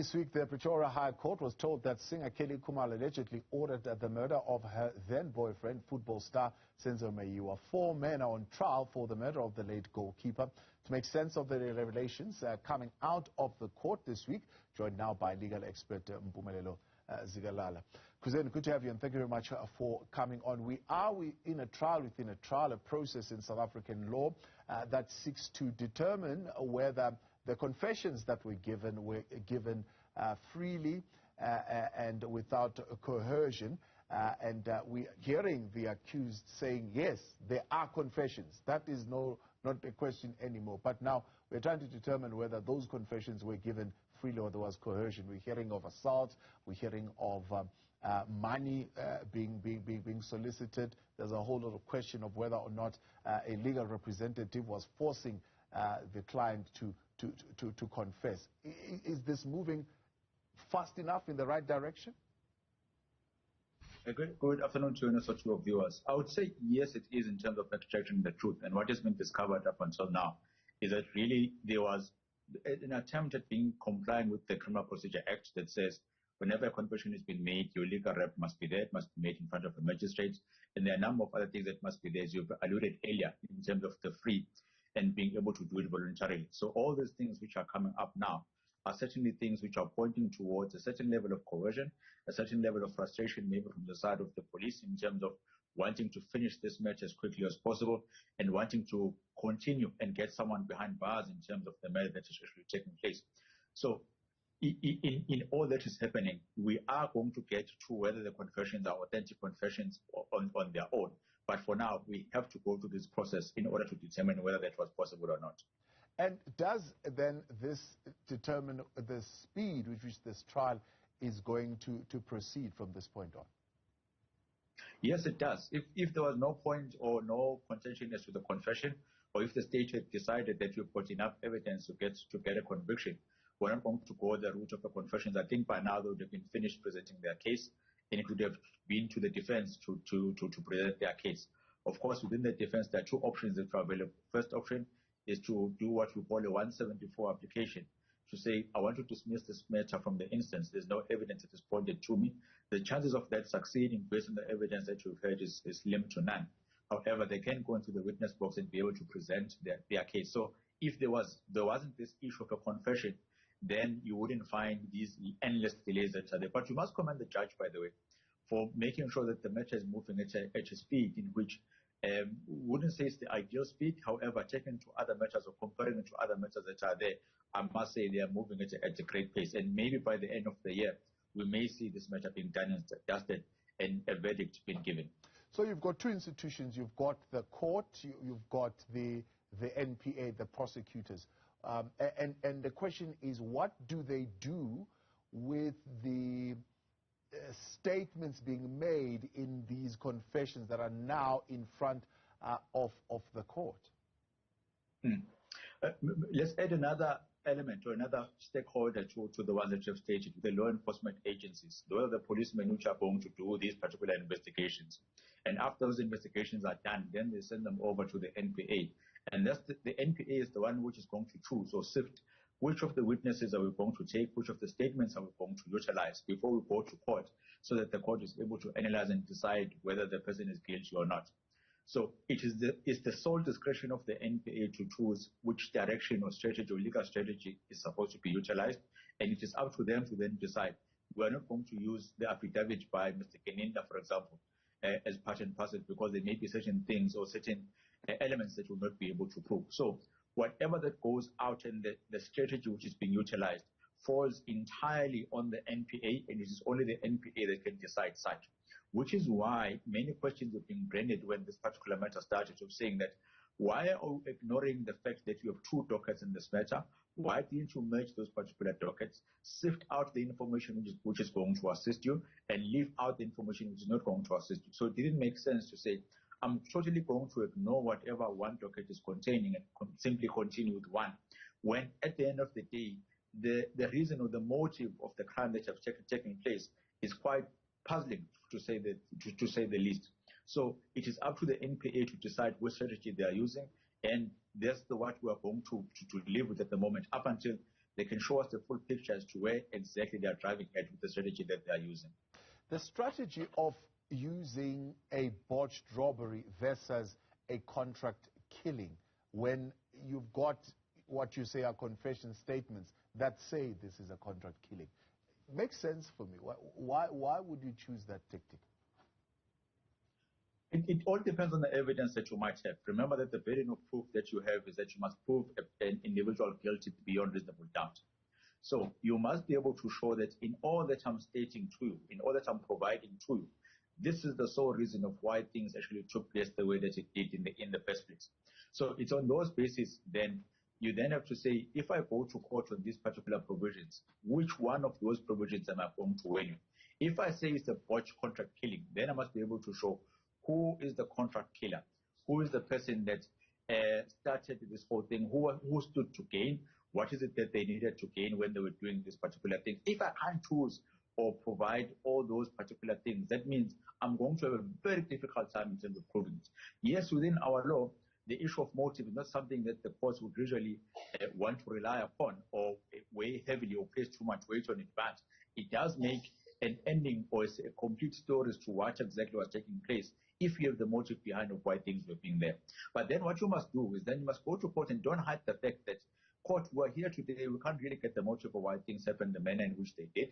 This week, the Pretoria High Court was told that singer Kelly Khumalo allegedly ordered the murder of her then-boyfriend, football star Senzo Meyiwa. 4 men are on trial for the murder of the late goalkeeper. To make sense of the revelations coming out of the court this week, joined now by legal expert Mpumelelo Zikalala. Kuzeni, good to have you, and thank you very much for coming on. We are in a trial within a trial, a process in South African law that seeks to determine whether the confessions that were given freely and without coercion, and we're hearing the accused saying, yes, there are confessions. That is not a question anymore. But now we're trying to determine whether those confessions were given freely or there was coercion. We're hearing of assault. We're hearing of money being solicited. There's a whole lot of question of whether or not a legal representative was forcing the client to confess. Is this moving fast enough in the right direction? Good afternoon to you and to your viewers. I would say yes, it is in terms of extracting the truth. And what has been discovered up until now is that really there was an attempt at being complying with the Criminal Procedure Act that says whenever a confession has been made, your legal rep must be there, it must be made in front of a magistrate, and there are a number of other things that must be there, as you've alluded earlier, in terms of the free and being able to do it voluntarily. So all these things which are coming up now are certainly things which are pointing towards a certain level of coercion, a certain level of frustration maybe from the side of the police in terms of wanting to finish this match as quickly as possible and wanting to continue and get someone behind bars in terms of the matter that is actually taking place. So in all that is happening, we are going to get to whether the confessions are authentic confessions on their own. But for now, we have to go through this process in order to determine whether that was possible or not. And does then this determine the speed with which this trial is going to proceed from this point on? Yes, it does. If there was no point or no contention as to the confession, or if the state had decided that you've got enough evidence to get a conviction, we're not going to go the route of the confessions. I think by now they would have been finished presenting their case, and it would have been to the defense to present their case. Of course, within the defense, there are 2 options that are available. First option is to do what we call a 174 application, to say, I want to dismiss this matter from the instance. There's no evidence that is pointed to me. The chances of that succeeding based on the evidence that you've heard is slim to none. However, they can go into the witness box and be able to present their case. So if there wasn't this issue of a confession, then you wouldn't find these endless delays that are there. But you must commend the judge, by the way, for making sure that the matter is moving at a speed in which wouldn't say it's the ideal speed. However, taken to other matters or comparing it to other matters that are there, I must say they are moving at a great pace. And maybe by the end of the year, we may see this matter being done and dusted and a verdict being given. So you've got 2 institutions. You've got the court, you've got the NPA, the prosecutors. And the question is, what do they do with the statements being made in these confessions that are now in front of the court? Let's add another element or another stakeholder to the one that you've stated, the law enforcement agencies. Those are the policemen which are going to do these particular investigations. And after those investigations are done, then they send them over to the NPA. And that's the NPA is the one which is going to choose or sift which of the witnesses are we going to take, which of the statements are we going to utilize before we go to court, so that the court is able to analyze and decide whether the person is guilty or not. So it's the sole discretion of the NPA to choose which direction or strategy or legal strategy is supposed to be utilized, and it is up to them to then decide. We are not going to use the affidavit by Mr. Keninda, for example, as part and parcel, because there may be certain things or certain elements that will not be able to prove. So whatever that goes out and the strategy which is being utilized falls entirely on the NPA, and it is only the NPA that can decide such. Which is why many questions have been branded when this particular matter started, of saying that, why are you ignoring the fact that you have 2 dockets in this matter? Why didn't you merge those particular dockets, sift out the information which is going to assist you, and leave out the information which is not going to assist you? So it didn't make sense to say, I'm totally going to ignore whatever one docket is containing and simply continue with one, when at the end of the day, the reason or the motive of the crime that has taken place is quite puzzling, to say the least. So it is up to the NPA to decide what strategy they are using, and that's what we are going to live with at the moment, up until they can show us the full picture as to where exactly they are driving at with the strategy that they are using. The strategy of using a botched robbery versus a contract killing, when you've got what you say are confession statements that say this is a contract killing, makes sense for me. Why would you choose that tactic? It all depends on the evidence that you might have. Remember that the burden of proof that you have is that you must prove an individual guilty beyond reasonable doubt. So you must be able to show that in all that I'm stating to you, in all that I'm providing to you, this is the sole reason of why things actually took place the way that it did in the first place. So it's on those bases then you then have to say, if I go to court on these particular provisions, which one of those provisions am I going to win? If I say it's a botched contract killing, then I must be able to show who is the contract killer, who is the person that started this whole thing, who stood to gain, what is it that they needed to gain when they were doing this particular thing. If I can't choose or provide all those particular things, that means I'm going to have a very difficult time in terms of proving it. Yes, within our law, the issue of motive is not something that the courts would usually want to rely upon or weigh heavily or place too much weight on it, but it does make an ending or a complete story as to what exactly was taking place if you have the motive behind of why things were being there. But then what you must do is then you must go to court and don't hide the fact that, court, we're here today, we can't really get the motive of why things happened, the manner in which they did.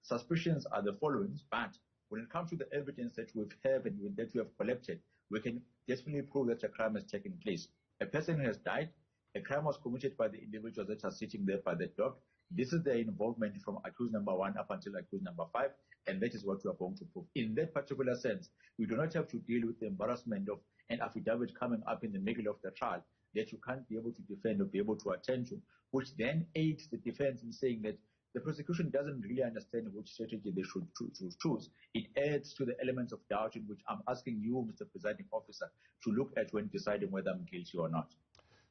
Suspicions are the following, but when it comes to the evidence that we have and that we have collected, we can definitely prove that a crime has taken place. A person has died, a crime was committed by the individuals that are sitting there by the dock. This is their involvement from accused number 1 up until accused number 5, and that is what we are going to prove. In that particular sense, we do not have to deal with the embarrassment of an affidavit coming up in the middle of the trial that you can't be able to defend or be able to attend to, which then aids the defense in saying that the prosecution doesn't really understand which strategy they should choose. It adds to the elements of doubt in which I'm asking you, Mr. Presiding Officer, to look at when deciding whether I'm guilty or not.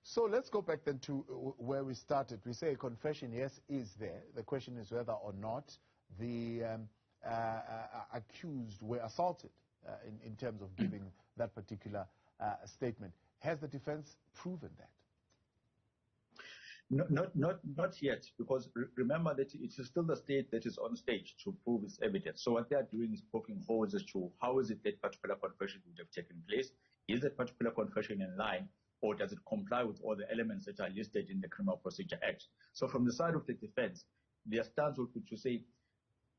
So let's go back then to where we started. We say a confession, yes, is there. The question is whether or not the accused were assaulted in terms of giving that particular statement. Has the defense proven that? Not yet, because remember that it is still the state that is on stage to prove its evidence. So what they are doing is poking holes as to how is it that particular confession would have taken place. Is that particular confession in line, or does it comply with all the elements that are listed in the Criminal Procedure Act? So from the side of the defense, their stance would be to say,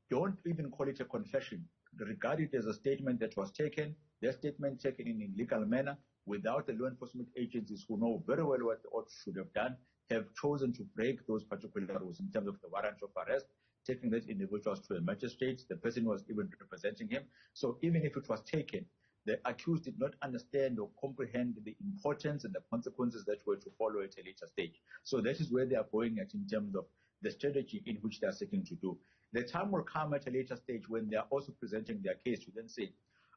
don't even call it a confession. Regard it as a statement that was taken, their statement taken in a legal manner, without the law enforcement agencies who know very well what the ought should have done, have chosen to break those particular rules in terms of the warrant of arrest, taking those individuals to a magistrate. The person was even representing him. So even if it was taken, the accused did not understand or comprehend the importance and the consequences that were to follow at a later stage. So that is where they are going at in terms of the strategy in which they are seeking to do. The time will come at a later stage when they are also presenting their case to then say,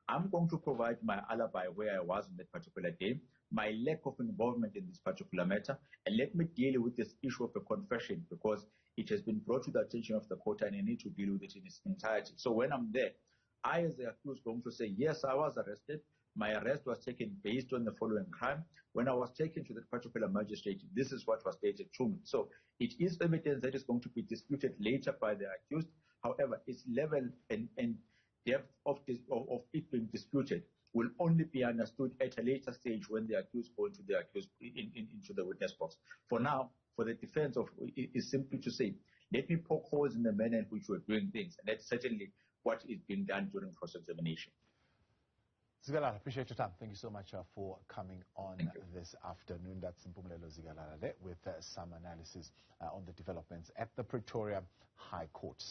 I'm going to provide my alibi where I was on that particular day, my lack of involvement in this particular matter, and let me deal with this issue of a confession because it has been brought to the attention of the court and I need to deal with it in its entirety. So when I'm there, I as the accused going to say, yes, I was arrested. My arrest was taken based on the following crime. When I was taken to that particular magistrate, this is what was stated to me. So it is evidence that is going to be disputed later by the accused. However, its level and depth of it being disputed will only be understood at a later stage when the accused go into the into the witness box. For now, for the defense is simply to say, let me poke holes in the manner in which we're doing things, and that's certainly what is being done during cross-examination. Zikalala, appreciate your time. Thank you so much for coming on this afternoon. That's Mpumelelo Zikalala there with some analysis on the developments at the Pretoria High Court.